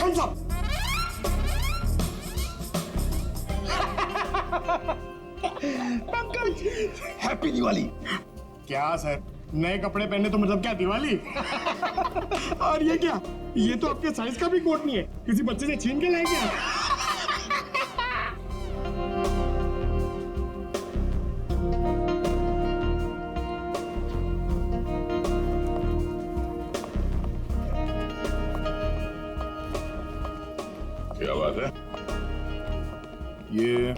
Hands up. Pankaj, happy Diwali. क्या sir, नए कपड़े पहने तो मतलब क्या दिवाली? और ये क्या, ये तो आपके साइज का भी कोट नहीं है, किसी बच्चे से छीन के लाए क्या? क्या बात है? ये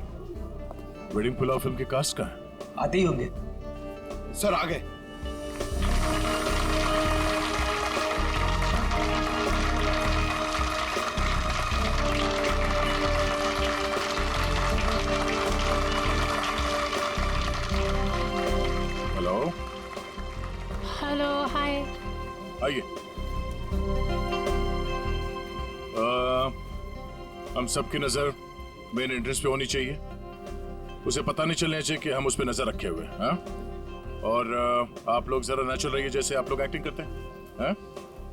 वेडिंग पुलाव फिल्म के कास्ट का है? आते ही होंगे सर, आ गए। हेलो। हेलो, हाय। आइए। हम सबकी नजर मेन एंट्रेंस पे होनी चाहिए। उसे पता नहीं चलना चाहिए कि हम उस पर नजर रखे हुए हैं, हाँ? और आप लोग जरा नेचुरल रहिए, जैसे आप लोग एक्टिंग करते हैं, हाँ?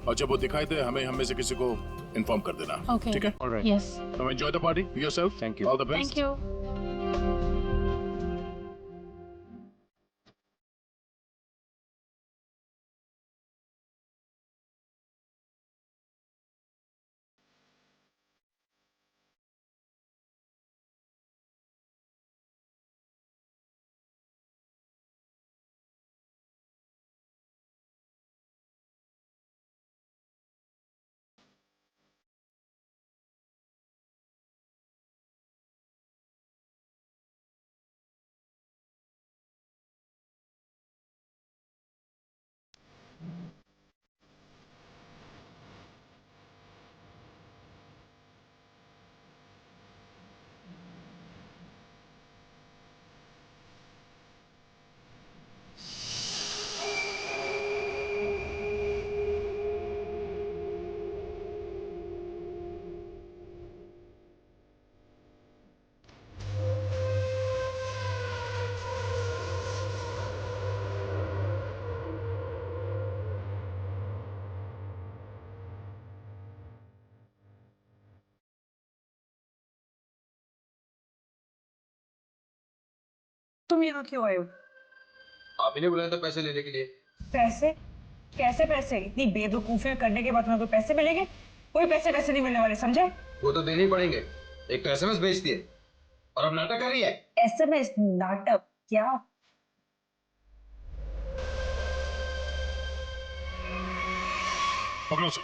और जब वो दिखाई दे हमें हम में से किसी को इन्फॉर्म कर देना, Okay. ठीक है? Yes. So enjoy the party yourself. Thank you. All the best. Thank you. तुम यहाँ क्यों आए हो? आप ही ने बुलाया था पैसे लेने के लिए। पैसे? कैसे पैसे? इतनी बेवकूफियां करने के बाद तुम्हें कोई पैसे मिलेंगे? कोई पैसे वैसे नहीं मिलने वाले, समझे? वो तो देने ही पड़ेंगे। एक तो एसएमएस भेज दिए और अब नाटक कर रही है। एसएमएस नाटक क्या? पकड़ो उसे।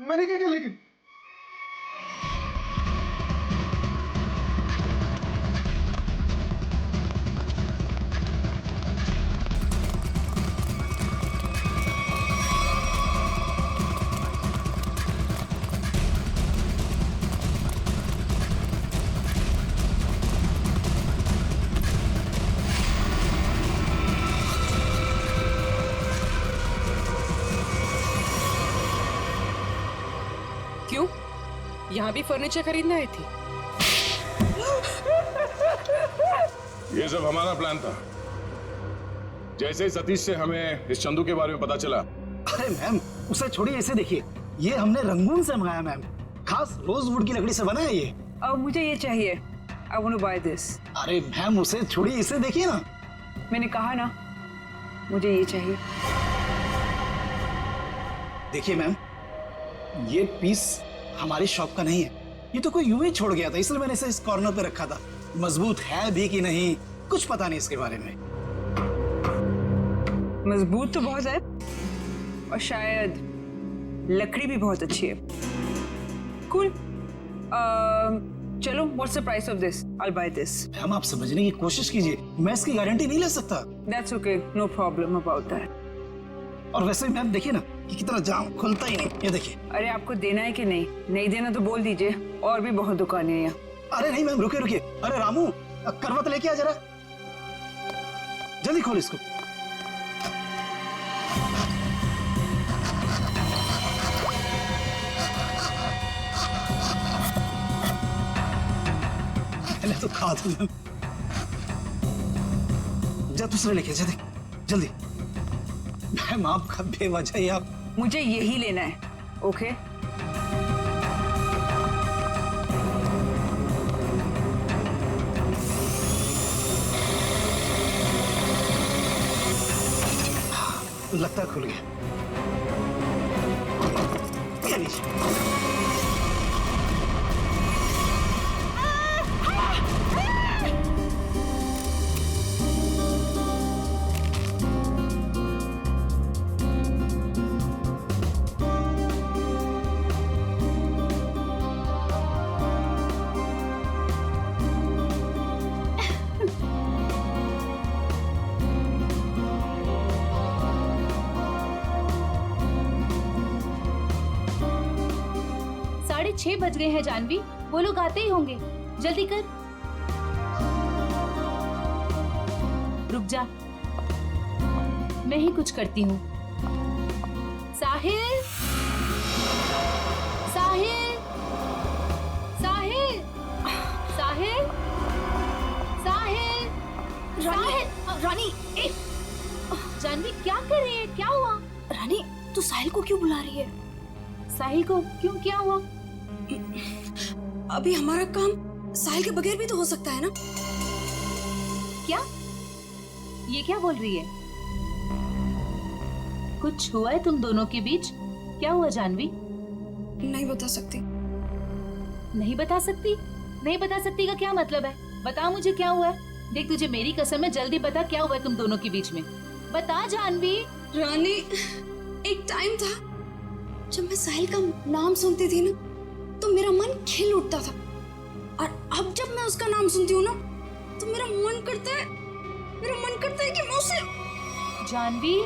मैंने क्या किया लेकिन? क्यों? यहाँ भी फर्नीचर खरीदने आई थी? ये सब हमारा प्लान था। जैसे ही सतीश से हमें इस चंदू के बारे में पता चला। अरे मैम, उसे छोड़िए, इसे देखिए, ये हमने रंगून से मंगाया मैम, खास रोजवुड की लकड़ी से बना है ये। अब मुझे ये चाहिए। I want to buy this. अरे मैम, उसे छोड़िए, इसे देखिए ना। मैंने कहा ना, मुझे ये चाहिए। देखिए मैम, ये पीस हमारी शॉप का नहीं है, ये तो कोई यूं ही छोड़ गया था, इसलिए मैंने इसे इस कॉर्नर पे रखा था। मजबूत है भी कि नहीं कुछ पता नहीं इसके बारे में। मजबूत तो बहुत है और शायद लकड़ी भी बहुत अच्छी है। कूल। चलो, what's the price of this? I will by this. Ma'am, आप समझने की कोशिश कीजिए, मैं इसकी गारंटी नहीं ले सकता। That's okay, no problem about that. और वैसे मैम देखिए ना कि कितना जाम, खुलता ही नहीं, ये देखिए। अरे आपको देना है कि नहीं? नहीं देना तो बोल दीजिए, और भी बहुत दुकानें हैं यहाँ। अरे नहीं मैम, रुकिए रुकिए। अरे रामू, करवत लेके आ जरा, जल्दी खोल इसको। पहले तो खा दो मैम। जा दूसरे लेके, जल्दी जल्दी। मैम, आपका बेवजह ही आप मुझे यही लेना है, ओके? लगता है खुल गया। ये लीजिए। 6 बज गए हैं जानवी, वो लोग आते ही होंगे, जल्दी कर। रुक जा, मैं ही कुछ करती हूँ। साहिल, साहिल, साहिल, साहिल, साहिल, साहिल। रानी, जानवी क्या कर रही है, क्या हुआ? रानी तू साहिल को क्यों बुला रही है? साहिल को क्यों, क्या हुआ? अभी हमारा काम साहिल के बगैर भी तो हो सकता है ना? क्या? ये क्या बोल रही है? कुछ हुआ है तुम दोनों के बीच? क्या हुआ जानवी? नहीं बता सकती। नहीं बता सकती? नहीं बता सकती का क्या मतलब है? बता मुझे क्या हुआ है। देख तुझे मेरी कसम है, जल्दी बता क्या हुआ है तुम दोनों के बीच में। बता जानवी। रानी, एक टाइम था जब मैं साहिल का नाम सुनती थी ना तो मेरा मन खिल उठता था, और अब जब मैं उसका नाम सुनती हूँ ना तो मेरा मन करता है कि मैं उसे। जानवी,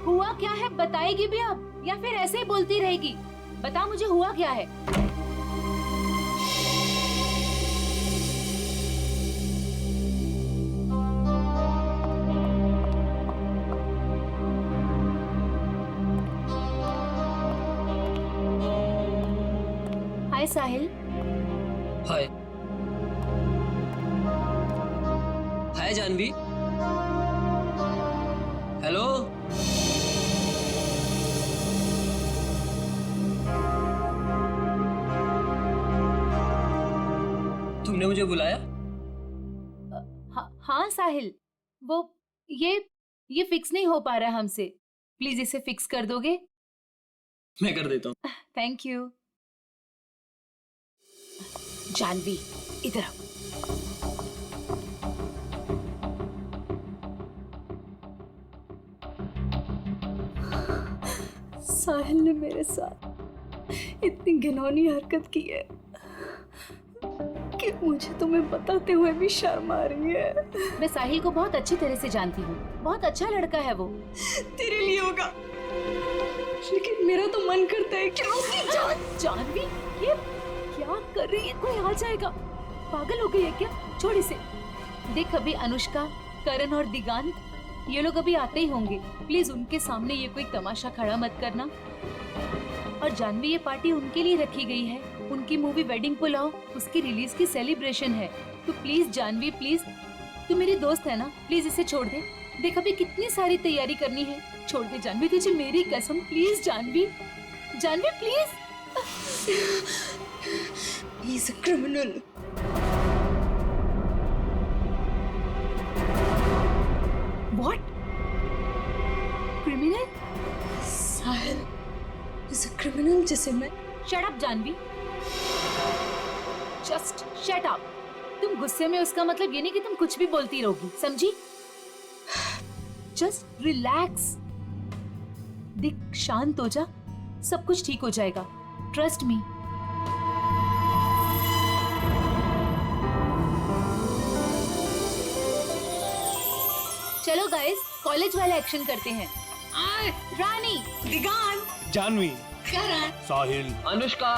हुआ क्या है? बताएगी भी अब या फिर ऐसे ही बोलती रहेगी? बता मुझे हुआ क्या है। हाय साहिल। हाय। हाय जानवी। हेलो। तुमने मुझे बुलाया? हाँ साहिल, वो ये फिक्स नहीं हो पा रहा हमसे, प्लीज इसे फिक्स कर दोगे? मैं कर देता हूँ। Thank you. जानवी इधर आओ। साहिल ने मेरे साथ इतनी घिनौनी हरकत की है कि मुझे तुम्हें बताते हुए भी शर्म आ रही है। मैं साहिल को बहुत अच्छी तरह से जानती हूँ, बहुत अच्छा लड़का है वो। तेरे लिए होगा, लेकिन मेरा तो मन करता है कि मैं उसकी जान। जानवी, ये क्या कर रही है? कोई आ जाएगा। पागल हो गई है क्या? छोड़ इसे। देख अभी अनुष्का, करण और दिगांत ये लोग अभी आते ही होंगे, प्लीज उनके सामने ये कोई तमाशा खड़ा मत करना। और जानवी, ये पार्टी उनके लिए रखी गई है, उनकी मूवी वेडिंग पुलाव उसकी रिलीज की सेलिब्रेशन है। तो प्लीज जानवी, प्लीज, तू मेरी दोस्त है ना, प्लीज इसे छोड़ दे। देख अभी कितनी सारी तैयारी करनी है, छोड़ दे जानवी, तुझे मेरी कसम। Please Janhvi, Janhvi please. He's a criminal. What? Criminal? Sahil is a criminal जिसे मैं। Shut up Janvi. Just shut up। तुम गुस्से में, उसका मतलब ये नहीं कि तुम कुछ भी बोलती रहोगी, समझी? Just relax। देख शांत हो जा, सब कुछ ठीक हो जाएगा। Trust me। चलो गाइस, कॉलेज वाला एक्शन करते हैं। रानी, दिगांत, जानवी, करण, साहिल, Anushka.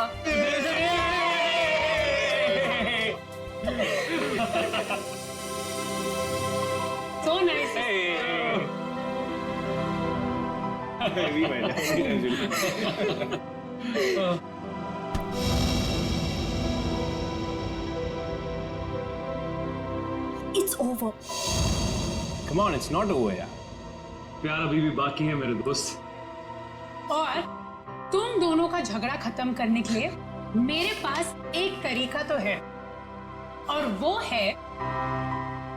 So nice। It's over. Come on, it's not over यार। प्यार अभी भी बाकी है मेरे दोस्त। और तुम दोनों का झगड़ा खत्म करने के लिए मेरे पास एक तरीका तो है, और वो है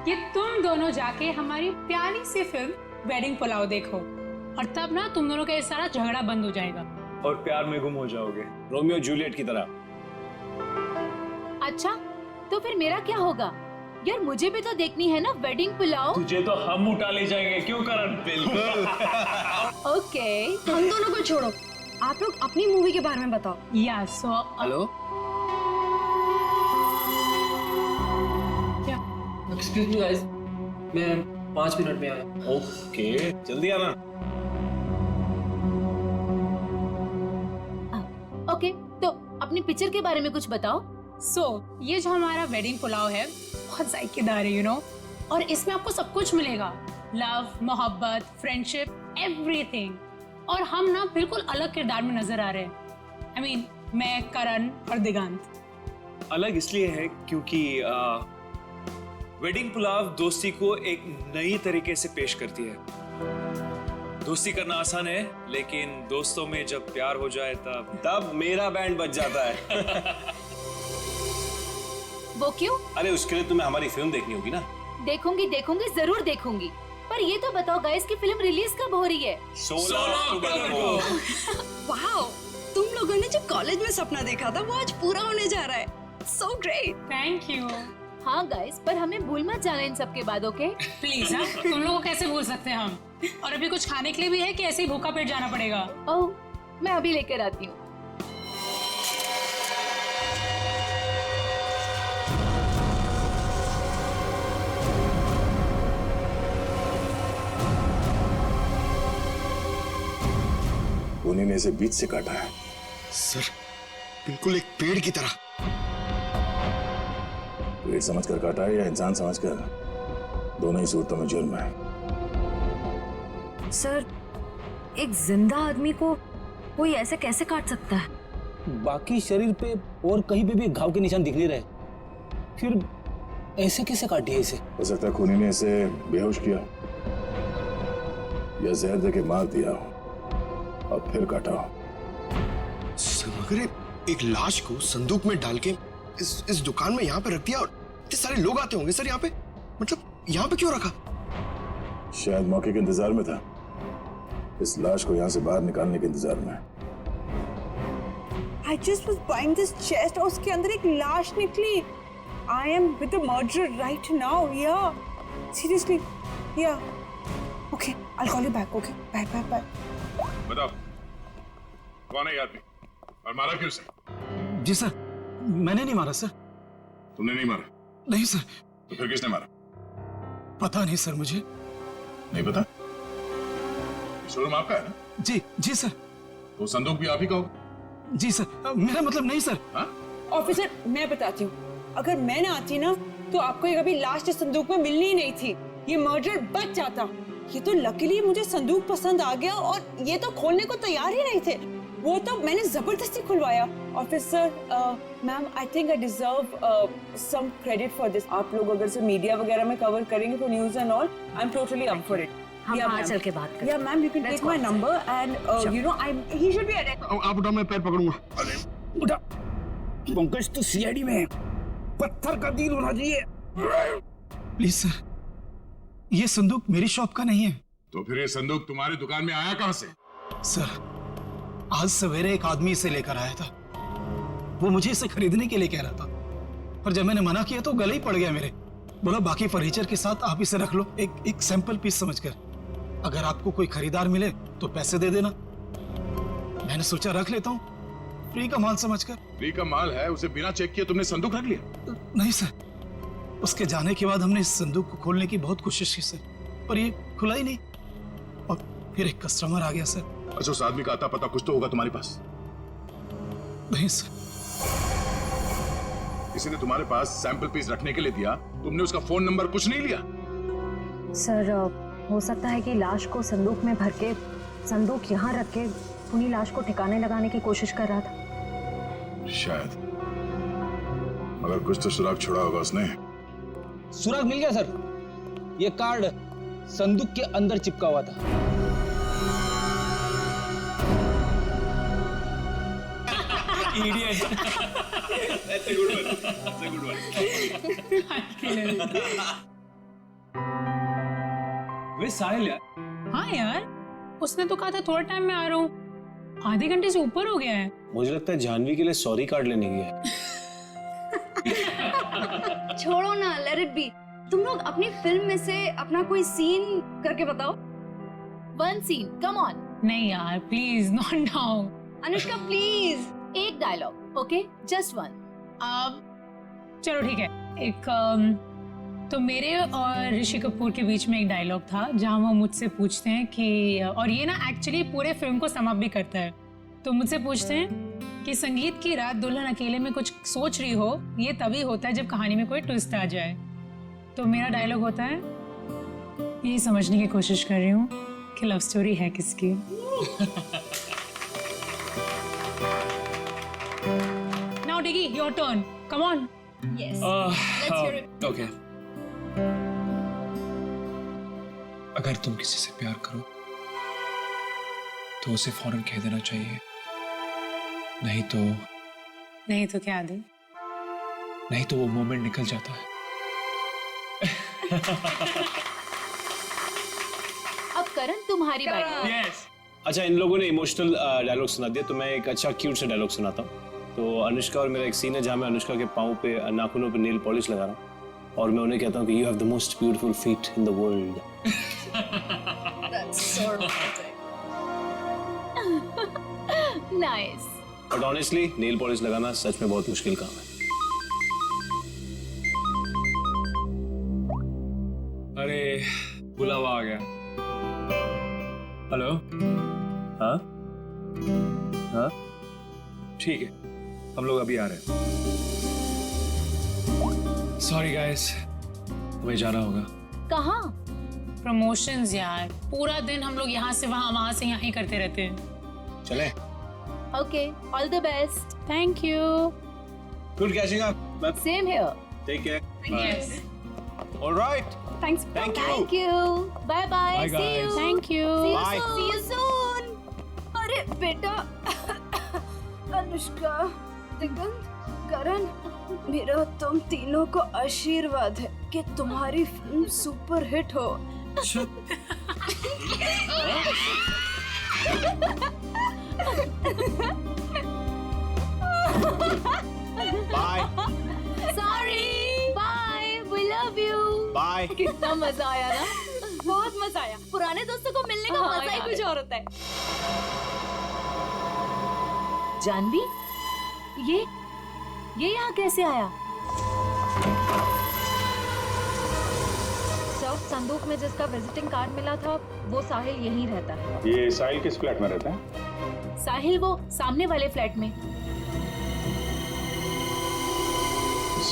कि तुम दोनों जाके हमारी प्यारी सी फिल्म वेडिंग पुलाव देखो, और तब ना तुम दोनों का ये सारा झगड़ा बंद हो जाएगा। और प्यार में गुम हो जाओगे, रोमियो जूलियट की तरह। अच्छा, तो फिर मेरा क्या होगा? यार मुझे भी तो देखनी है ना वेडिंग पुलाव। तुझे तो हम उठा ले जाएंगे, क्यों करण? बिल्कुल। ओके, हम दोनों को छोड़ो, आप लोग अपनी मूवी के बारे में बताओ। या सो हेलो, क्या? एक्सक्यूज मी गाइस, मैं 5 मिनट में आया। ओके, जल्दी आना। ओके, तो अपनी पिक्चर के बारे में कुछ बताओ। ये जो हमारा वेडिंग पुलाव है बहुत जायकेदार है, यू नो, और इसमें आपको सब कुछ मिलेगा, लव, मोहब्बत, फ्रेंडशिप, एवरीथिंग। और हम ना बिल्कुल अलग किरदार में नजर आ रहे हैं। I mean, मैं, करण और दिगांत। अलग इसलिए है क्योंकि वेडिंग पुलाव दोस्ती को एक नई तरीके से पेश करती है। दोस्ती करना आसान है, लेकिन दोस्तों में जब प्यार हो जाए तब मेरा बैंड बज जाता है। वो क्यों? अरे उसके लिए तुम्हें हमारी फिल्म देखनी होगी ना। देखूंगी, जरूर देखूंगी। पर ये तो बताओ गाइस कि फिल्म रिलीज कब हो रही है? 16 अक्टूबर को। वाओ, तुम लोगों ने जो कॉलेज में सपना देखा था वो आज पूरा होने जा रहा है। So great. Thank you. हाँ गाइस, पर हमें भूल मत जाना इन सब के बाद, ओके? प्लीज, हाँ, तुम लोगों को कैसे भूल सकते हैं हम? और अभी कुछ खाने के लिए भी है कि ऐसे ही भूखा पेट जाना पड़ेगा? ओह, मैं अभी लेकर आती हूँ। उन्हीं ने इसे बीच से काटा है। सर, बिल्कुल एक पेड़ की तरह। पेड़ समझकर काटा है या इंसान समझकर? दोनों ही सूरतों में जुर्म है। सर, एक जिंदा आदमी को कोई ऐसे कैसे काट सकता है? बाकी शरीर पे और कहीं पे भी घाव के निशान दिख नहीं रहे, फिर ऐसे कैसे काट दिया इसे? हो सकता है खूनी ने इसे बेहोश किया या जहर देके मार दिया हो और फिर काटा हो। सर, मगर एक लाश को संदूक में डाल के इस दुकान में यहाँ पे रख दिया, और इतने सारे लोग आते होंगे सर यहाँ पे, मतलब यहाँ पे क्यों रखा? शायद मौके के इंतजार में था, इस लाश को यहाँ से बाहर निकालने के इंतजार में। I just was buying this chest और उसके अंदर एक लाश निकली। I am with the murderer right now. Yeah, seriously. Yeah. Okay, I'll call you back. Okay, bye. बताओ, कौन है ये आदमी और मारा क्यों उसे? जी सर, मैंने नहीं मारा सर। तुमने नहीं मारा? नहीं सर। तो फिर किसने मारा? पता नहीं सर, मुझे नहीं पता? शोरूम आपका है ना? जी सर। तो संदूक भी आप ही का होगा? जी सर, मेरा मतलब नहीं सर। ऑफिसर, मैं बताती हूँ, अगर मैं ना आती ना तो आपको ये कभी लास्ट संदूक में मिलनी ही नहीं थी, ये मर्डर बच जाता। ये तो लकीली मुझे संदूक पसंद आ गया और ये तो खोलने को तैयार ही नहीं थे, वो तो मैंने जबरदस्ती खुलवाया। Officer, ma'am, I think I deserve some credit for this. आप लोग अगर से मीडिया वगैरह में कवर करेंगे for news and all, I am totally up for it. हम बाहर चल के बात करें। या ma'am, you can take my number and you know he should be arrested. आप उठाओ, मैं पैर पकड़ूंगा। उठा। पंकज तो सीआईडी में है, पत्थर का डील होना चाहिए। प्लीज सर, ये संदूक मेरी शॉप का नहीं है। तो फिर ये संदूक तुम्हारी दुकान में आया कहां से? सर, आज सवेरे एक आदमी इसे लेकर आया था, वो मुझे इसे खरीदने के लिए कह रहा था, पर जब मैंने मना किया तो गले ही पड़ गया मेरे। बोला बाकी फर्नीचर के साथ आप इसे रख लो, एक सैंपल पीस समझकर, अगर आपको कोई खरीदार मिले तो पैसे दे देना। मैंने सोचा रख लेता हूँ, फ्री का माल समझकर। फ्री का माल है, उसे बिना चेक किए तुमने संदूक रख लिया? नहीं सर, उसके जाने के बाद हमने इस संदूक को खोलने की बहुत कोशिश की सर, पर ये खुला ही नहीं, और फिर एक कस्टमर आ गया सर। अच्छा, उस आदमी का अता पता कुछ तो होगा तुम्हारे पास? नहीं सर। किसी ने तुम्हारे पास सैंपल पीस रखने के लिए दिया, तुमने उसका फोन नंबर कुछ नहीं लिया? सर, हो सकता है कि लाश को संदूक में भर के संदूक यहाँ रख के उन्हीं लाश को ठिकाने लगाने की कोशिश कर रहा था। शायद, मगर कुछ तो सुराग छोड़ा होगा उसने। सुराग मिल गया सर, ये कार्ड संदूक के अंदर चिपका हुआ था। Idiot. That's a good one. That's a good one. वे साहिल यार। हाँ यार, उसने तो कहा था थोड़ा टाइम में आ रहा हूँ, आधे घंटे से ऊपर हो गया है। मुझे लगता है जानवी के लिए सॉरी कार्ड लेने गया है। छोड़ो ना, लेट इट बी। तुम लोग अपनी फिल्म में से अपना कोई सीन करके बताओ। One scene, come on. नहीं यार, please not now. Anushka please. एक डायलॉग, ओके, जस्ट वन। अब चलो ठीक है, एक तो मेरे और ऋषि कपूर के बीच में एक डायलॉग था जहां वो मुझसे पूछते हैं कि, और ये ना एक्चुअली पूरे फिल्म को सम अप भी करता है, तो मुझसे पूछते हैं कि संगीत की रात दुल्हन अकेले में कुछ सोच रही हो, ये तभी होता है जब कहानी में कोई ट्विस्ट आ जाए। तो मेरा डायलॉग होता है, यही समझने की कोशिश कर रही हूँ कि लव स्टोरी है किसकी। Now Diggy, your turn, come on. Yes, let's hear it. Okay. अगर तुम किसी से प्यार करो तो उसे फौरन कह देना चाहिए, नहीं तो क्या आदि? नहीं तो वो मोमेंट निकल जाता है। अब करण तुम्हारी बारी। Yes. अच्छा, इन लोगों ने इमोशनल डायलॉग सुना दिया, तो मैं एक अच्छा क्यूट सा डायलॉग सुनाता हूँ। तो अनुष्का और मेरा एक सीन है जहाँ मैं अनुष्का के पाँव पे, नाखूनों पे नेल पॉलिश लगा रहा हूँ और मैं उन्हें कहता हूँ कि you have the most beautiful feet in the world. That's so romantic. Nice. But honestly nail polish लगाना सच में बहुत मुश्किल काम है। अरे बुलावा आ गया। हेलो। हाँ हाँ ठीक है, हम लोग अभी आ रहे हैं। सॉरी गाइस, हमें जाना होगा। कहाँ? प्रमोशंस यार, पूरा दिन हम लोग यहाँ से वहाँ से यहाँ ही करते रहते हैं। चले? Okay, all the best. Thank you. Good catching up. Same here. Take care. Yes, alright, Thanks. Thank you. Thank you. Bye bye. Bye, see you. guys. Thank you. Bye. See you soon. अरे बेटा, अनुष्का, दिगंत, करण, मेरा तुम तीनों को आशीर्वाद है कि तुम्हारी फिल्म सुपर हिट हो। Bye sorry. Bye, we love you. Bye. कितना मजा आया ना। बहुत मजा आया। पुराने दोस्तों को मिलने का हाँ, मजा ही यार। कुछ और होता है। जानवी, ये यहाँ कैसे आया? सर, संदूक में जिसका विजिटिंग कार्ड मिला था वो साहिल यहीं रहता है। ये साहिल किस फ्लैट में रहता है? साहिल वो सामने वाले फ्लैट में।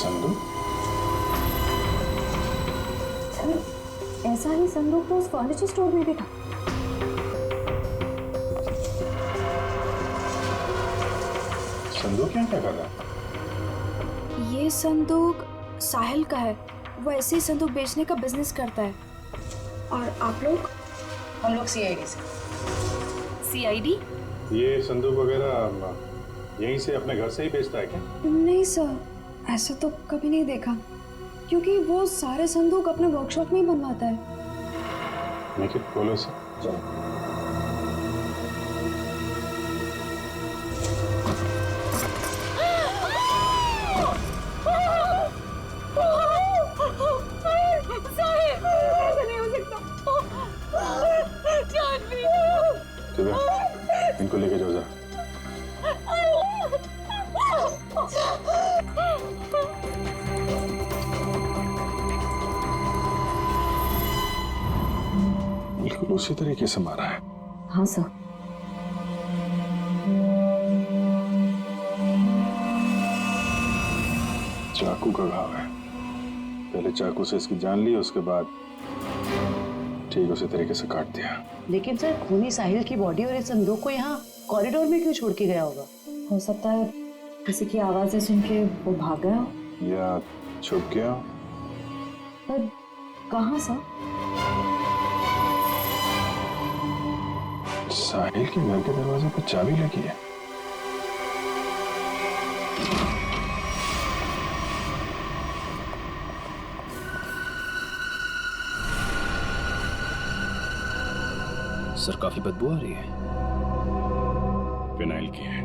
संदूक? ऐसा ही संदूक तो उस फर्नीचर स्टोर में भी था। संदूक यहाँ क्या कर रहा है? ये संदूक साहिल का है। वो ऐसे ही संदूक बेचने का बिजनेस करता है। और आप लोग? हम लोग सीआईडी से। सीआईडी? ये संदूक वगैरह यहीं से अपने घर से ही बेचता है क्या? नहीं सर, ऐसा तो कभी नहीं देखा, क्योंकि वो सारे संदूक अपने वर्कशॉप में ही बनवाता है। मेक इट खोलो से। इनको लेके जाओ जरा। बिल्कुल उसी तरीके से मारा है। हाँ सर। चाकू का घाव है। पहले चाकू से इसकी जान ली, उसके बाद ठीक उसी तरीके से काट दिया। लेकिन सर, खूनी साहिल की बॉडी और इस संदूक को यहाँ कॉरिडोर में क्यों छोड़ के गया होगा? हो सकता है किसी की आवाजें सुन के वो भाग गया हो। या छुप गया। पर कहाँ सर? साहिल के घर के दरवाजे पर चाबी लगी है। सर काफी बदबू आ रही है। फिनाइल की है।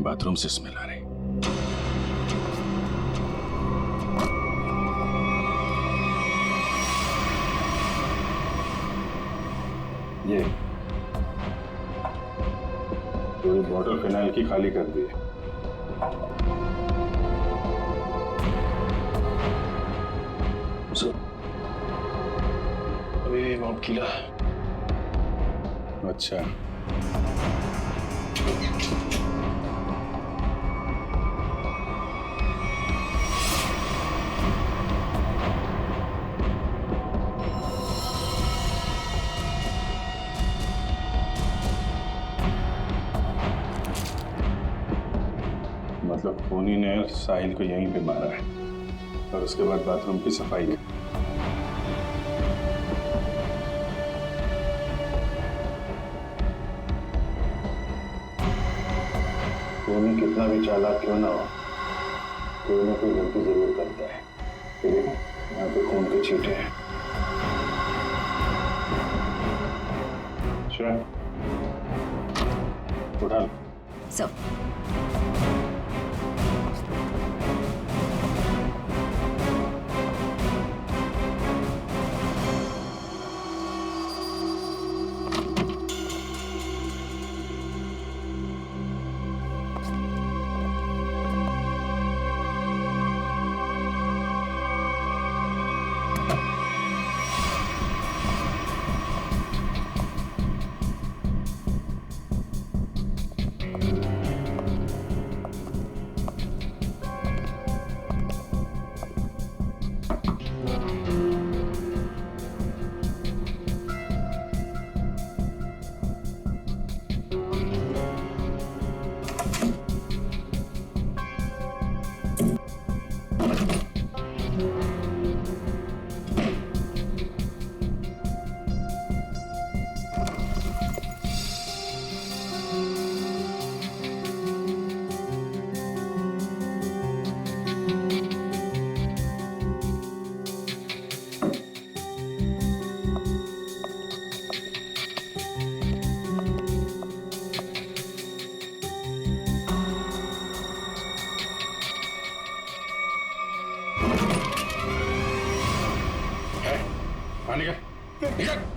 बाथरूम से स्मेल आ रही। ये पूरी बॉटल फिनाइल की खाली कर दी है। अभी माउंट किला। अच्छा, मतलब खूनी ने साहिल को यहीं पे मारा है और उसके बाद बाथरूम की सफाई की। खूनी कितना भी चालाक क्यों ना हो, कोई ना कोई गलती जरूर करता है। ये देखो, यहाँ पे खून के छींटे हैं। श्रेया, उठा लो। सब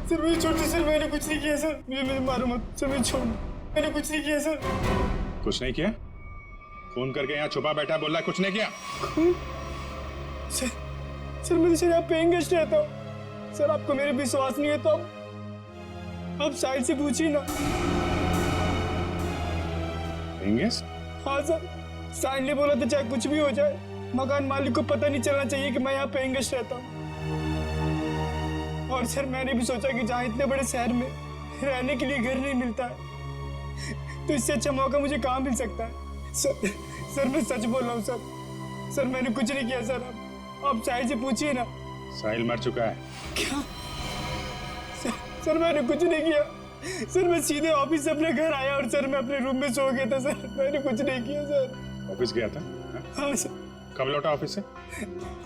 सर मुझे छोड़ दो सर, मैंने कुछ नहीं किया सर, मुझे मारो मत सर, मुझे छोड़, मैंने कुछ नहीं किया सर। कुछ नहीं किया? फोन करके यहाँ छुपा बैठा बोल रहा है कुछ नहीं किया? सर मैं तो यहाँ पेइंग गेस्ट रहता हूँ सर, आपको मेरे विश्वास नहीं है तो आप साहिल से पूछिए ना। Paying guest? हाँ सर, साहिल ने बोला था चाहे कुछ भी हो जाए मकान मालिक को पता नहीं चलना चाहिए कि मैं यहाँ पेइंग गेस्ट रहता हूँ। और सर मैंने भी सोचा कि जहाँ इतने बड़े शहर में रहने के लिए घर नहीं मिलता है तो इससे अच्छा मौका मुझे कहाँ मिल सकता है। सर मैं सच बोल रहा हूँ सर मैंने कुछ नहीं किया सर, आप साहिल से पूछिए ना। साहिल मर चुका है। क्या? सर मैंने कुछ नहीं किया सर, मैं सीधे ऑफिस से अपने घर आया और सर मैं अपने रूम में सो गया था सर, मैंने कुछ नहीं किया सर। ऑफिस गया था? हाँ सर। कब लौटा ऑफिस से?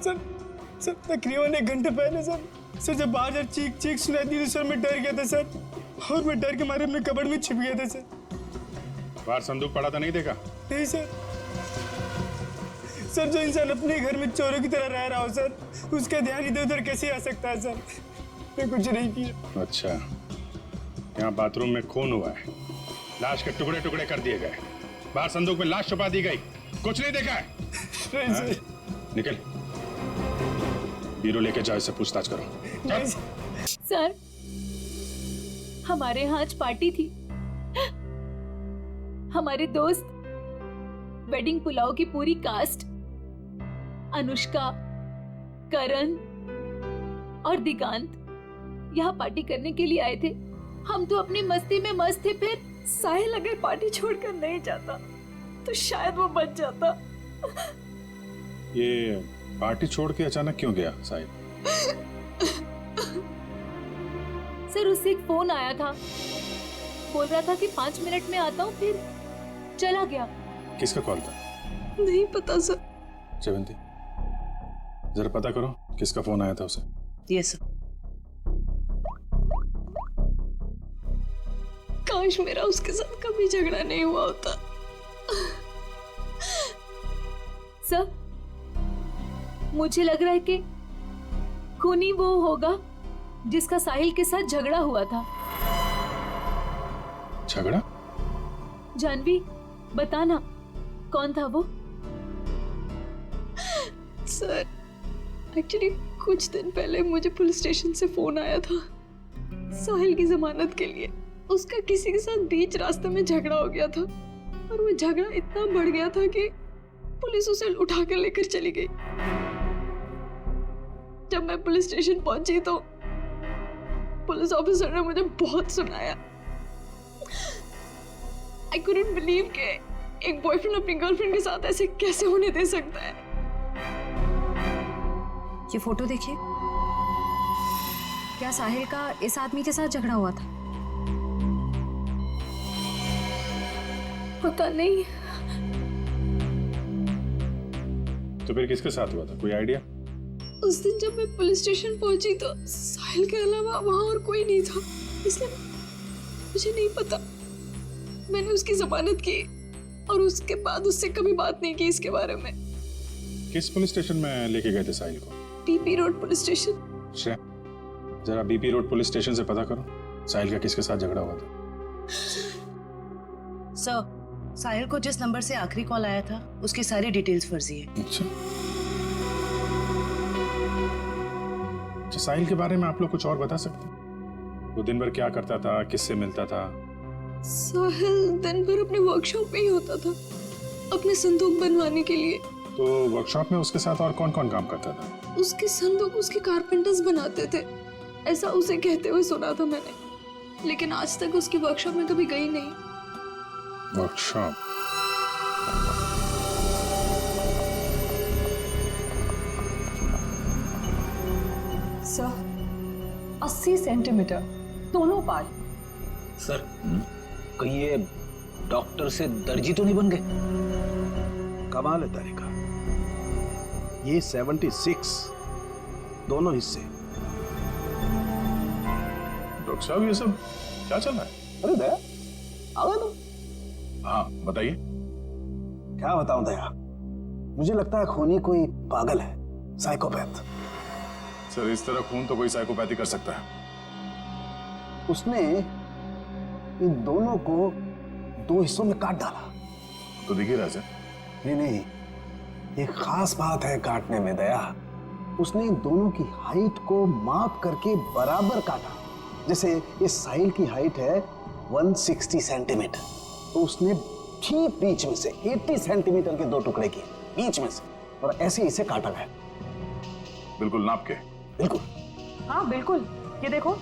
सर तकरीबन 1 घंटे पहले सर। जब बाहर चीख सुनाई दी तो सर मैं डर गया था सर, और मैं डर के मारे अपने कबड़ में छिप गया था सर। बाहर संदूक पड़ा था, नहीं देखा? नहीं सर। जो इंसान अपने घर में चोरों की तरह रह रहा हो सर, उसका ध्यान इधर उधर कैसे आ सकता है सर? मैं कुछ नहीं किया। अच्छा, यहाँ बाथरूम में खून हुआ है, लाश के टुकड़े टुकड़े कर दिए गए, बाहर संदूक में लाश छुपा दी गई, कुछ नहीं देखा है? नहीं सर। निकल, बीरो लेके जाओ, इससे पूछताछ करो। सर हमारे यहाँ आज पार्टी थी, हमारे दोस्त वेडिंग पुलाव की पूरी कास्ट, अनुष्का, करण और दिगांत यहाँ पार्टी करने के लिए आए थे। हम तो अपनी मस्ती में मस्त थे, फिर साहिल अगर पार्टी छोड़कर नहीं जाता तो शायद वो बच जाता। ये पार्टी छोड़ के अचानक क्यों गया साहिल? सर उससे एक फोन आया था, बोल रहा था कि 5 मिनट में आता हूँ, फिर चला गया। किसका कॉल था? नहीं पता सर। जयवंती, जरा पता करो किसका फोन आया था उसे? ये सर। काश मेरा उसके साथ कभी झगड़ा नहीं हुआ होता। सर, मुझे लग रहा है कि खूनी वो होगा जिसका साहिल के साथ झगड़ा हुआ था। झगड़ा? जानवी, बताना कौन था वो? सर, एक्चुअली कुछ दिन पहले मुझे पुलिस स्टेशन से फोन आया था साहिल की जमानत के लिए। उसका किसी के साथ बीच रास्ते में झगड़ा हो गया था और वो झगड़ा इतना बढ़ गया था कि पुलिस उसे उठा कर लेकर चली गई। जब मैं पुलिस स्टेशन पहुंची तो पुलिस ऑफिसर ने मुझे बहुत सुनाया। I couldn't believe कि एक बॉयफ्रेंड अपनी गर्लफ्रेंड के साथ ऐसे कैसे होने दे सकता है। ये फोटो देखिए, क्या साहिल का इस आदमी के साथ झगड़ा हुआ था? पता नहीं। तो फिर किसके साथ हुआ था, कोई आइडिया? उस दिन जब मैं पुलिस स्टेशन पहुंची तो साहिल के अलावा वहां और कोई नहीं था, इसलिए मुझे नहीं पता। मैंने उसकी जमानत की और उसके बाद उससे कभी बात नहीं की इसके बारे में। किस पुलिस स्टेशन में लेके गए थे साहिल को? BP road police station. जरा बीपी रोड पुलिस स्टेशन से पता करो साहिल का किसके साथ झगड़ा हुआ था। सर, साहिल को जिस नंबर से आखिरी कॉल आया था उसकी सारी डिटेल्स फर्जी है। अच्छा, साहिल के बारे में आप लोग कुछ और बता सकते हैं? वो दिन भर क्या करता था, किससे मिलता था? साहिल दिन भर अपने वर्कशॉप में ही होता था अपने संदूक बनवाने के लिए। तो वर्कशॉप में उसके साथ और कौन कौन काम करता था? उसके संदूक उसके कारपेंटर्स बनाते थे, ऐसा उसे कहते हुए सुना था मैंने, लेकिन आज तक उसकी वर्कशॉप में कभी गई नहीं। वर्कशॉप? सर, 80 सेंटीमीटर दोनों पार्ट। सर, कहीं ये डॉक्टर से दर्जी तो नहीं बन गए? कमाल है तारिका, ये 76 दोनों हिस्से। डॉक्टर साहब, ये सब क्या चल रहा है? अरे दया, आ गए तुम? हाँ, बताइए। क्या बताऊं दया, मुझे लगता है खूनी कोई पागल है, साइकोपैथ। सर, इस तरह खून तो कोई साइकोपैथी कर सकता है। उसने इन दोनों को 2 हिस्सों में काट डाला। तो दिख ही रहा है सर। नहीं, एक खास बात है काटने में दया। उसने इन दोनों की हाइट को माप करके बराबर काटा। जैसे इस साहिल की हाइट है 160 सेंटीमीटर, तो उसने ठीक बीच में से 80 सेंटीमीटर के 2 टुकड़े किए बीच में से, और ऐसे इसे काटा गया। बिल्कुल नाप के? बिल्कुल। हाँ बिल्कुल, ये देखो,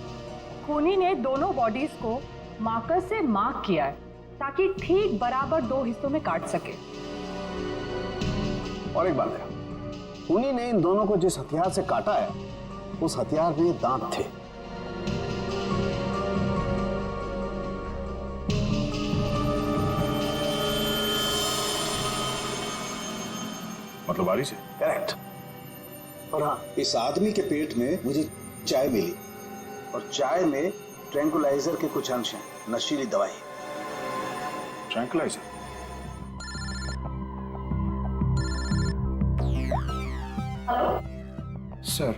खूनी ने दोनों बॉडीज को मार्कर से मार्क किया है ताकि ठीक बराबर 2 हिस्सों में काट सके। और एक बात है, खूनी ने इन दोनों को जिस हथियार से काटा है उस हथियार में दांत थे। मतलब बारी से? करेक्ट। और हाँ, इस आदमी के पेट में मुझे चाय मिली, और चाय में ट्रैंकुलाइजर के कुछ अंश हैं, नशीली दवाई। ट्रैंकुलाइजर? सर,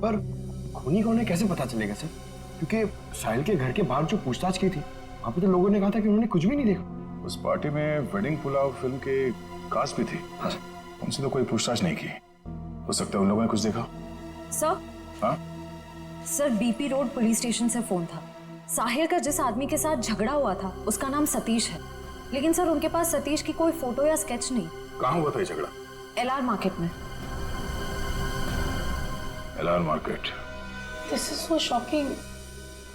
पर खूनी कौन है कैसे पता चलेगा सर? क्योंकि साहिल के घर के बाहर जो पूछताछ की थी, वहां पे तो लोगों ने कहा था कि उन्होंने कुछ भी नहीं देखा। उस पार्टी में वेडिंग पुलाव फिल्म के कास्ट भी थी। हाँ। उनसे तो कोई पूछताछ नहीं की। हो सकता है उन लोगों ने कुछ देखा। सर? हाँ? Sir, BP road police station से फोन था। साहिल का जिस आदमी के साथ झगड़ा हुआ था उसका नाम सतीश है, लेकिन सर उनके पास सतीश की कोई फोटो या स्केच नहीं। कहाँ हुआ था ये झगड़ा? LR मार्केट में। LR market? This is so shocking.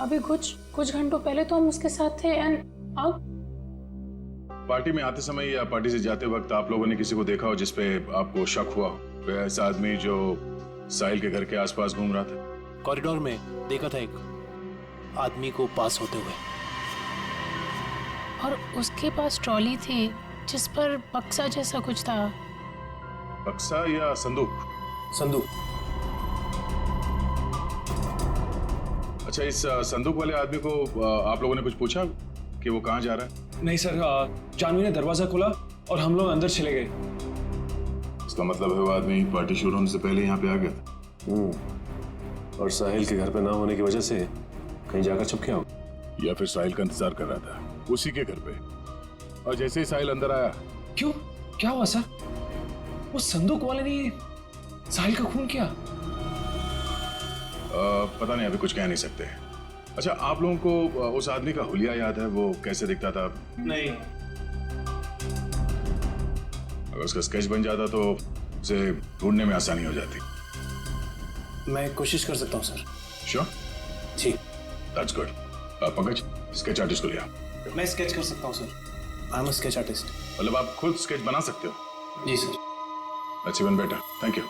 अभी कुछ घंटों पहले तो हम उसके साथ थे, एंड अब पार्टी में आते समय या पार्टी से जाते वक्त आप लोगों ने किसी को देखा हो जिसपे आपको शक हुआ हो? कोई ऐसा आदमी जो साहिल के घर के आसपास घूम रहा था? कॉरिडोर में देखा था एक आदमी को पास होते हुए, और उसके पास ट्रॉली थी जिस पर बक्सा जैसा कुछ था। बक्सा या संदूक? संदूक। अच्छा, इस संदूक वाले आदमी को आप लोगों ने कुछ पूछा कि वो कहाँ जा रहा है? नहीं सर, जानवी ने दरवाजा खोला और हम लोग अंदर चले गए। इसका मतलब है वो आदमी पार्टी शुरू होने से पहले यहाँ पे आ गया था। और साहिल के घर पे ना होने की वजह से कहीं जाकर छुप गया होगा, या फिर साहिल का इंतजार कर रहा था उसी के घर पे, और जैसे ही साहिल अंदर आया। क्यों, क्या हुआ सर? वो संदूक वाले ने साहिल का खून किया? पता नहीं, अभी कुछ कह नहीं सकते। अच्छा, आप लोगों को उस आदमी का हुलिया याद है? वो कैसे दिखता था? नहीं। अगर उसका स्केच बन जाता तो उसे ढूंढने में आसानी हो जाती। मैं कोशिश कर सकता हूँ सर। श्योर? जी। That's good. Pankaj, sketch artist को लिया। मैं स्केच कर सकता हूँ sir. I am a sketch artist. मतलब आप खुद स्केच बना सकते हो? जी sir. That's even better, thank you.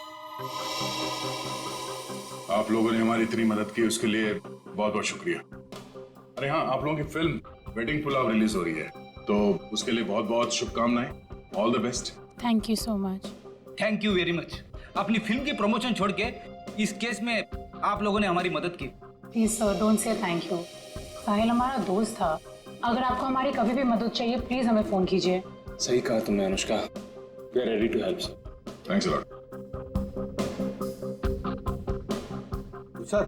आप लोगों ने हमारी इतनी मदद की, उसके लिए बहुत बहुत शुक्रिया। अरे हाँ, आप लोगों की फिल्म वेडिंग पुलाव रिलीज हो रही है, तो उसके लिए बहुत बहुत शुभकामनाएं। All the best. Thank you so much. Thank you very much. अपनी फिल्म की प्रमोशन छोड़ के इस केस में आप लोगों ने हमारी मदद की। Please sir, don't say thank you. Sahil हमारा दोस्त था। अगर आपको हमारी कभी भी मदद चाहिए, प्लीज हमें फोन कीजिए। सही कहा तुमने Anushka. We are ready to help sir. Thanks a lot. Sir,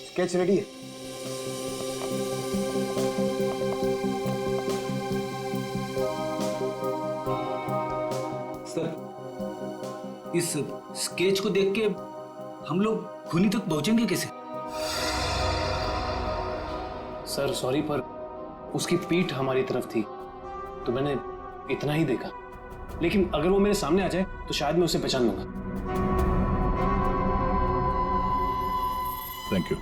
sketch ready है। सर, इस स्केच को देख के हम लोग खूनी तक पहुंचेंगे कैसे? सर सॉरी, पर उसकी पीठ हमारी तरफ थी तो मैंने इतना ही देखा, लेकिन अगर वो मेरे सामने आ जाए तो शायद मैं उसे पहचान लूंगा। Thank you.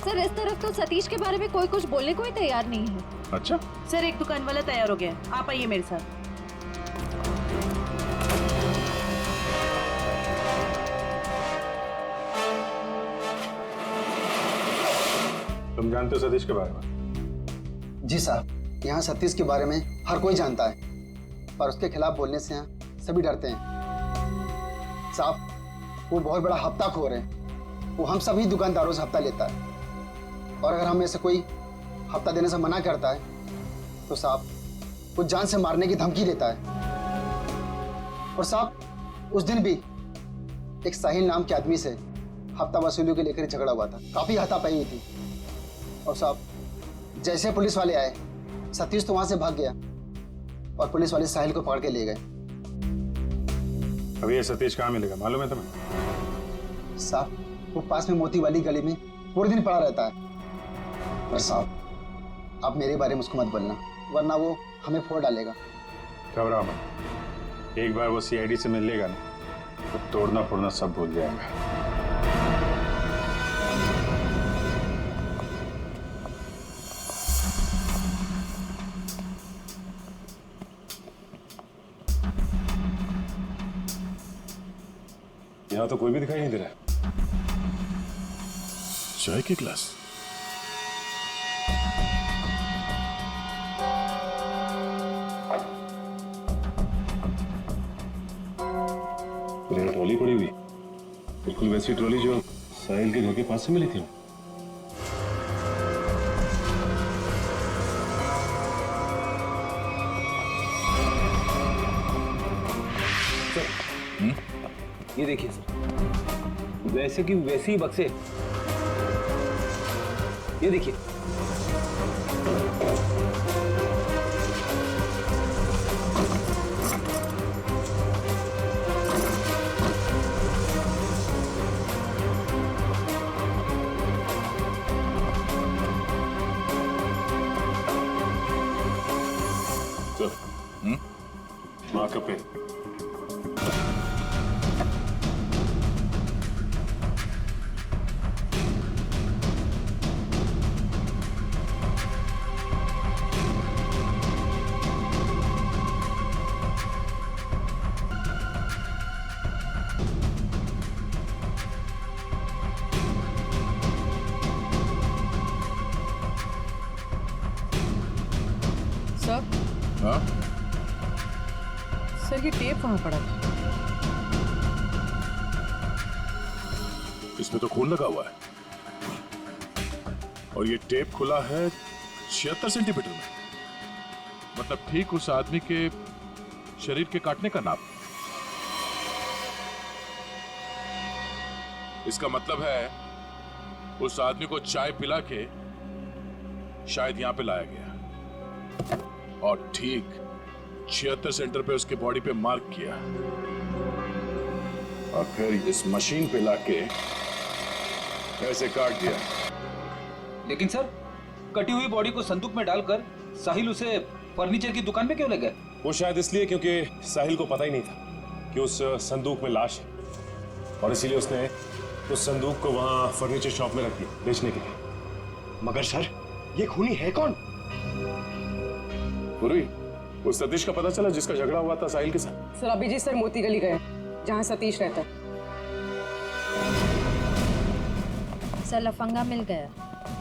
सर इस तरफ तो सतीश के बारे में कोई कुछ बोलने को ही तैयार नहीं है। अच्छा सर, एक दुकान वाला तैयार हो गया, आप आइए मेरे साथ। तुम जानते हो सतीश के बारे में? जी साहब, यहाँ सतीश के बारे में हर कोई जानता है, पर उसके खिलाफ बोलने से यहाँ सभी डरते हैं। साहब, वो बहुत बड़ा हफ्ताखोर है। वो हम सभी दुकानदारों से हफ्ता लेता है, और अगर हमें से कोई हफ्ता देने से मना करता है तो साहब वो जान से मारने की धमकी देता है। और साहब, उस दिन भी एक साहिल नाम के आदमी से हफ्ता वसूली को लेकर झगड़ा हुआ था। काफी हाथापाई हुई थी। और साहब, जैसे पुलिस वाले आए, सतीश तो वहां से भाग गया और पुलिस वाले साहिल को पकड़ के ले गए। अभी ये सतीश कहाँ मिलेगा मालूम है तुम्हें? साहब, वो पास में मोती वाली गली में पूरे दिन पड़ा रहता है। पर साहब, आप मेरे बारे में उसको मत बोलना, वरना वो हमें फोड़ डालेगा। घबराओ मत, एक बार वो सीआईडी से मिल लेगा ना तो तोड़ना फोड़ना सब भूल जाएगा। यहाँ तो कोई भी दिखाई नहीं दे रहा। चाय की ग्लास। ट्रॉली पड़ी हुई, बिल्कुल वैसी ट्रॉली जो साहिल के घर के पास से मिली थी। ये देखिए सर, वैसे की वैसे ही बक्से। ये देखिए। माँ का पेड़। सर, हाँ? सर ये टेप वहां पड़ा था। इसमें तो खून लगा हुआ है और ये टेप खुला है 76 सेंटीमीटर में, मतलब ठीक उस आदमी के शरीर के काटने का नाप। इसका मतलब है उस आदमी को चाय पिला के शायद यहां पे लाया गया और ठीक 76 सेंटर पे उसके बॉडी पे मार्क किया और फिर इस मशीन पे लाके ऐसे काट दिया। लेकिन सर, कटी हुई बॉडी को संदूक में डालकर साहिल उसे फर्नीचर की दुकान में क्यों ले गए? वो शायद इसलिए क्योंकि साहिल को पता ही नहीं था कि उस संदूक में लाश है और इसीलिए उसने उस संदूक को वहां फर्नीचर शॉप में रख दिया बेचने के लिए। मगर सर, ये खूनी है कौन? पूरी उस सतीश का पता चला जिसका झगड़ा हुआ था साहिल के साथ? सर अभी जी सर मोती गली गए जहाँ सतीश रहता है। सर लफंगा मिल गया।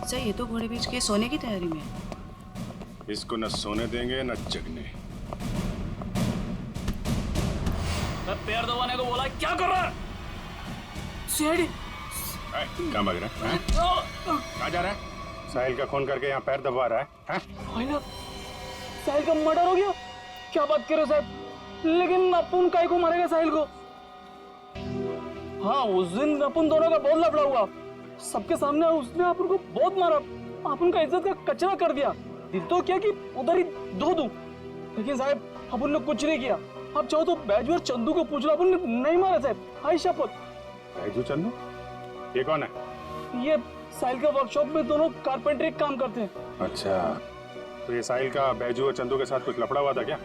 सर ये तो घोड़े बेच के सोने की तैयारी में है। इसको न सोने देंगे न जगने। पैर दबाने को बोला, क्या कर रहा है? सीआईडी। कहाँ भाग रहा है? कहाँ जा रहा है? साहिल का खून करके यहाँ पैर दबा रहा है? साहिल का मर्डर हो गया? क्या बात कर रहे हो साहब? लेकिन अपन काहे को मारेगा साहिल को? हाँ, उस दिन अपन दोनों का बहुत लफड़ा हुआ, सबके सामने उसने अपन को बहुत मारा, अपन का इज्जत का कचरा कर दिया। दिल तो क्या कि उधर ही धो दूं, लेकिन साहब अपन ने कुछ नहीं किया। आप चाहो तो बैजू और चंदू को पूछ लो, अपन ने नहीं मारा साहब, हाय शपथ। बैजू चंदू? ये कौन है? ये साहिल के वर्कशॉप में दोनों कारपेंटरी काम करते हैं। अच्छा, तो ये साहिल का बैजू और चंदू के साथ कुछ लफड़ा हुआ था क्या?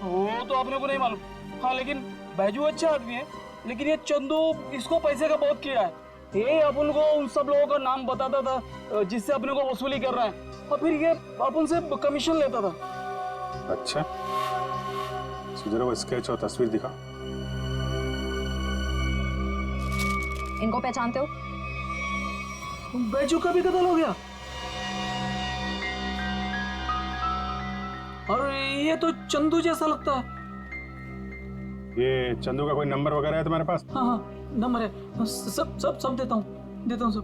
वो तो आपने को नहीं मालूम। हाँ, लेकिन बैजू अच्छा आदमी है, लेकिन ये चंदू इसको पैसे का बहुत किया है। ये अपन को उन सब लोगों का नाम बताता था जिससे अपने को वसूली कर रहा है, और फिर ये अपन से कमीशन लेता था। अच्छा, जरा वो स्केच और तस्वीर दिखा। इनको पहचानते हो? बैजू का भी कत्ल हो गया। और ये तो चंदू जैसा लगता है। ये चंदू का कोई नंबर वगैरह है तुम्हारे पास? हाँ हाँ, नंबर है, सब देता हूँ सब।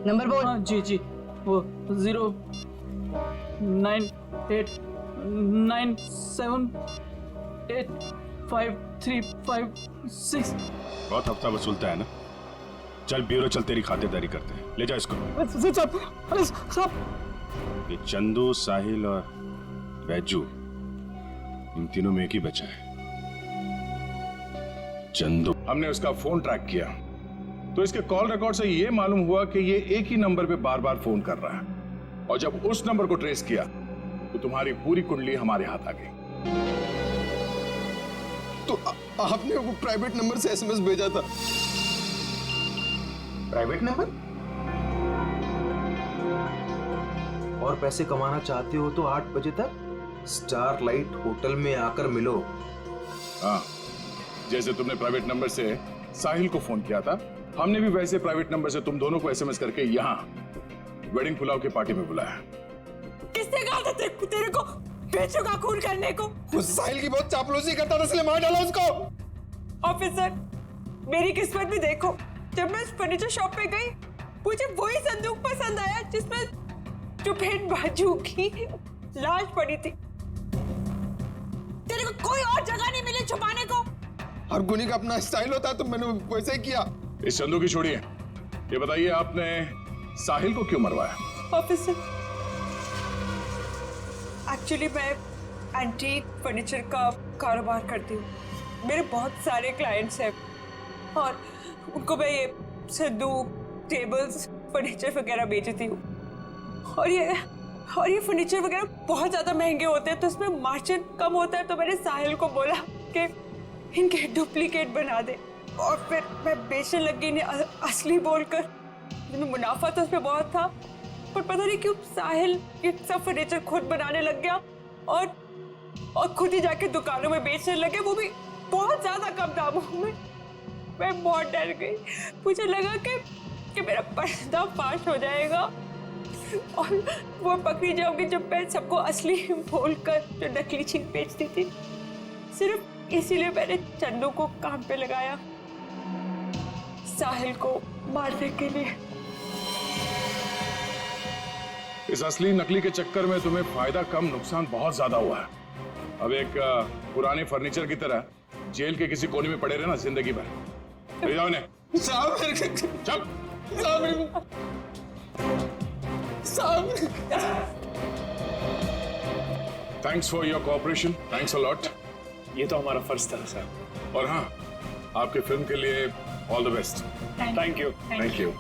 नंबर बोल। हाँ जी जी, वो 09897853556। बहुत हफ्ता वसूलता है ना। चल ब्यूरो चल, तेरी खातिरदारी करते हैं। ले जा इसको। अरे साहब, ये चंदू, साहिल और बैजू, इन तीनों में एक ही बचा है, चंदू। हमने उसका फोन ट्रैक किया तो इसके कॉल रिकॉर्ड से ये मालूम हुआ कि ये एक ही नंबर पे बार बार फोन कर रहा है, और जब उस नंबर को ट्रेस किया तो तुम्हारी पूरी कुंडली हमारे हाथ आ गई। तो आपने वो प्राइवेट नंबर से एसएमएस भेजा था? Private number? और पैसे कमाना चाहते हो तो 8 बजे तक स्टारलाइट होटल में आकर मिलो। हाँ, जैसे तुमने प्राइवेट नंबर से साहिल को फोन किया था, हमने भी वैसे प्राइवेट नंबर से तुम दोनों को एसएमएस करके यहाँ वेडिंग पुलाव की पार्टी में बुलाया। किसने कहा था तेरे को बेचू का खून करने को? उस साहिल की बहुत चापलूसी करता था, इसलिए मार डाला उसको। ऑफिसर, मेरी किस्मत भी देखो, जब मैं फर्नीचर शॉप पे गई, मुझे वही संदूक पसंद आया जिसमें चुपेट बाजू की लाश पड़ी थी। तेरे को कोई और जगह नहीं मिली छुपाने को? हर गुनी का अपना स्टाइल होता है, तो मैंने वैसे ही किया। इस चंदू की छोड़िए, ये बताइए आपने साहिल को क्यों मरवाया? ऑफिसर, एक्चुअली मैं एंटीक फर्नीचर का कारोबार करती हूँ। मेरे बहुत सारे क्लाइंट्स हैं और उनको मैं ये संदूक, टेबल्स, फर्नीचर वगैरह बेचती हूँ। और ये फर्नीचर वगैरह बहुत ज़्यादा महंगे होते हैं, तो इसमें मार्जिन कम होता है। तो मैंने साहिल को बोला कि इनके डुप्लीकेट बना दे, और फिर मैं बेचने लगी इन्हें असली बोलकर। मुनाफा तो उसमें बहुत था, पर पता नहीं क्यों साहिल ये सब फर्नीचर खुद बनाने लग गया और खुद ही जाके दुकानों में बेचने लगे, वो भी बहुत ज्यादा कम दामों में। मैं बहुत डर गई, मुझे लगा कि मेरा पर्दाफाश हो जाएगा और वो पकड़ी जाऊंगी जब मैं सबको असली बोलकर जो नकली चीज बेचती थी। सिर्फ इसीलिए मैंने चंदू को काम पे लगाया। साहिल को मारने के लिए। इस असली नकली के चक्कर में तुम्हें फायदा कम नुकसान बहुत ज्यादा हुआ है। अब एक पुराने फर्नीचर की तरह जेल के किसी कोने में पड़े रहना जिंदगी भर। ले जाओ इन्हें। चुप। Thanks for your cooperation, thanks a lot. ये तो हमारा फर्ज था सर। और हाँ, आपके फिल्म के लिए all the best. Thank you. Thank you.